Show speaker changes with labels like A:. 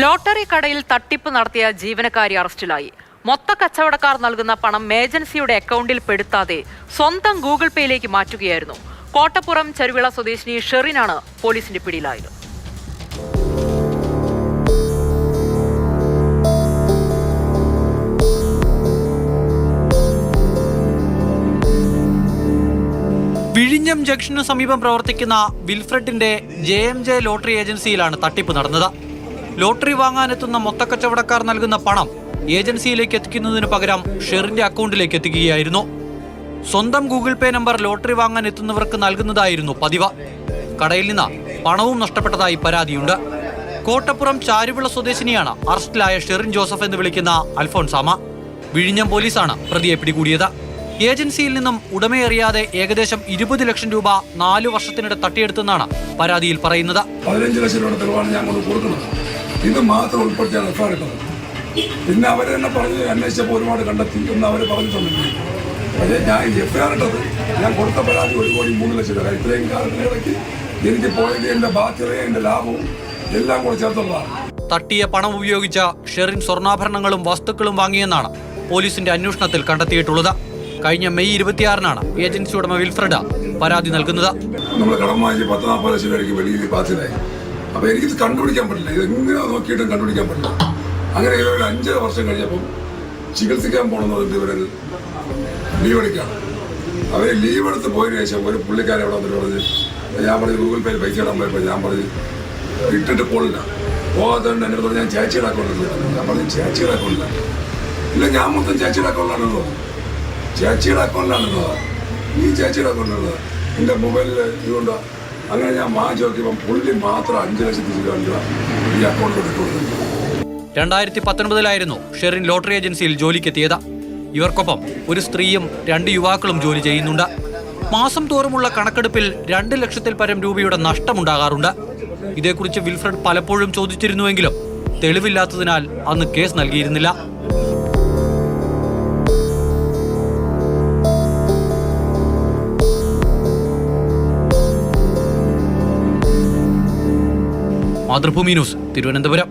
A: Lottery കടയിൽ തട്ടിപ്പ് നടത്തിയ ജീവനക്കാരി അറസ്റ്റിലായി. മൊത്ത കച്ചവടക്കാർ നൽകുന്ന പണം ഏജൻസിയുടെ അക്കൗണ്ടിൽ പെടുത്താതെ സ്വന്തം ഗൂഗിൾ പേയിലേക്ക് മാറ്റുകയായിരുന്നു. കോട്ടപ്പുറം ചെറുവിള സ്വദേശിനി ഷെറിനാണ് പോലീസിന്റെ പിടിയിലായത്.
B: വിഴിഞ്ഞം ജംഗ്ഷനു സമീപം പ്രവർത്തിക്കുന്ന വിൽഫ്രഡിന്റെ JMJ ലോട്ടറി ഏജൻസിയിലാണ് തട്ടിപ്പ് നടന്നത്. ലോട്ടറി വാങ്ങാനെത്തുന്ന മൊത്തക്കച്ചവടക്കാർ നൽകുന്ന പണം ഏജൻസിയിലേക്ക് എത്തിക്കുന്നതിന് പകരം ഷെറിന്റെ അക്കൗണ്ടിലേക്ക് എത്തിക്കുകയായിരുന്നു. സ്വന്തം ഗൂഗിൾ പേ നമ്പർ ലോട്ടറി വാങ്ങാൻ എത്തുന്നവർക്ക് നൽകുന്നതായിരുന്നു പതിവ്. കടയിൽ നിന്ന് പണവും നഷ്ടപ്പെട്ടതായി പരാതിയുണ്ട്. കോട്ടപ്പുറം ചാരുവിള സ്വദേശിനിയാണ് അറസ്റ്റിലായ ഷെറിൻ ജോസഫ് എന്ന് വിളിക്കുന്ന അൽഫോൺസാമ. വിഴിഞ്ഞം പോലീസാണ് പ്രതിയെ പിടികൂടിയത്. ഏജൻസിയിൽ നിന്നും ഉടമയറിയാതെ ഏകദേശം 20 ലക്ഷം രൂപ 4 വർഷത്തിനിടെ തട്ടിയെടുത്തെന്നാണ് പരാതിയിൽ പറയുന്നത്.
C: 15 ലക്ഷം രൂപ തെളിവാണ് ഞാൻ കൊണ്ട് കൊടുക്കുന്നത്. ഇത് മാത്രം ഉൾപ്പെടുത്തിയാണ് എഫ്ഐആർ ഇട്ടത്. പിന്നെ അവർ തന്നെ പറഞ്ഞ് അന്വേഷിച്ചപ്പോൾ ഒരുപാട് കണ്ടെത്തി എന്ന് അവർ പറഞ്ഞിട്ടുണ്ടെങ്കിൽ പക്ഷേ ഞാൻ എഫ്ഐആർ ഇട്ടത് ഞാൻ കൊടുത്ത പരാതി 1,03,00,000 രൂപ. ഇത്രയും കാലത്തിനിടയ്ക്ക് എനിക്ക് പോയത് എൻ്റെ ബാധ്യതയും എൻ്റെ ലാഭവും എല്ലാം കൂടെ ചേർത്തുള്ളതാണ്.
B: തട്ടിയ പണം ഉപയോഗിച്ച ഷെറിൻ സ്വർണ്ണാഭരണങ്ങളും വസ്തുക്കളും വാങ്ങിയെന്നാണ് പോലീസിന്റെ അന്വേഷണത്തിൽ കണ്ടെത്തിയിട്ടുള്ളത്. കഴിഞ്ഞ മെയ് 26-നാണ് ഏജൻസി ഉടമ വിൽഫ്രഡ് പരാതി നൽകുന്നത്.
C: നമ്മൾ കടം വാങ്ങി 10-40 ലക്ഷം രൂപയ്ക്ക് വെളിയിൽ ബാധ്യതയായി. അപ്പോൾ എനിക്കിത് കണ്ടുപിടിക്കാൻ പറ്റില്ല, ഇതെങ്ങനെ നോക്കിയിട്ടും കണ്ടുപിടിക്കാൻ പറ്റില്ല. അങ്ങനെ ഒരു 5 വർഷം കഴിഞ്ഞപ്പം ചികിത്സിക്കാൻ പോകണമെന്ന് പറഞ്ഞിട്ട് ഇവർ ലീവ് എടുക്കുകയാണ്. അവർ ലീവ് എടുത്ത് പോയതിനു ശേഷം ഒരു പുള്ളിക്കാരെ അവിടെ വന്നിട്ട് പറഞ്ഞ് ഞാൻ പറഞ്ഞ് ഗൂഗിൾ പേയിൽ പൈസ ഇടാൻ പോയപ്പോൾ ഞാൻ പറഞ്ഞ് ഇട്ടിട്ട് പോളില്ല പോകാത്തതുകൊണ്ട് എൻ്റെ അടുത്ത് ഞാൻ ചേച്ചിയുടെ അക്കൗണ്ടിൽ ഞാൻ പറഞ്ഞ് ചേച്ചിയുടെ അക്കൗണ്ടില്ല ഇല്ല ഞാൻ മൊത്തം ചേച്ചിയുടെ അക്കൗണ്ടിലാണെന്ന് പറഞ്ഞു. ചേച്ചിയുടെ അക്കൗണ്ടിലാണുള്ളത്, ഈ ചേച്ചിയുടെ അക്കൗണ്ടിലുള്ളത് എൻ്റെ മൊബൈലിൽ ഇതുകൊണ്ട് അങ്ങനെ ഞാൻ വാങ്ങിച്ച് നോക്കിയപ്പം പുള്ളി മാത്രം 5 ലക്ഷത്തി രൂപ ഈ അക്കൗണ്ടിൽ ഇട്ട് കൊടുക്കുന്നത്.
B: 2019-ലായിരുന്നു ഷെറിൻ ലോട്ടറി ഏജൻസിയിൽ ജോലിക്കെത്തിയത്. ഇവർക്കൊപ്പം ഒരു സ്ത്രീയും 2 യുവാക്കളും ജോലി ചെയ്യുന്നുണ്ട്. മാസം തോറുമുള്ള കണക്കെടുപ്പിൽ 2 ലക്ഷത്തിൽ പരം രൂപയുടെ നഷ്ടമുണ്ടാകാറുണ്ട്. ഇതേക്കുറിച്ച് വിൽഫ്രഡ് പലപ്പോഴും ചോദിച്ചിരുന്നുവെങ്കിലും തെളിവില്ലാത്തതിനാൽ അന്ന് കേസ് നൽകിയിരുന്നില്ല. മാതൃഭൂമി ന്യൂസ്, തിരുവനന്തപുരം.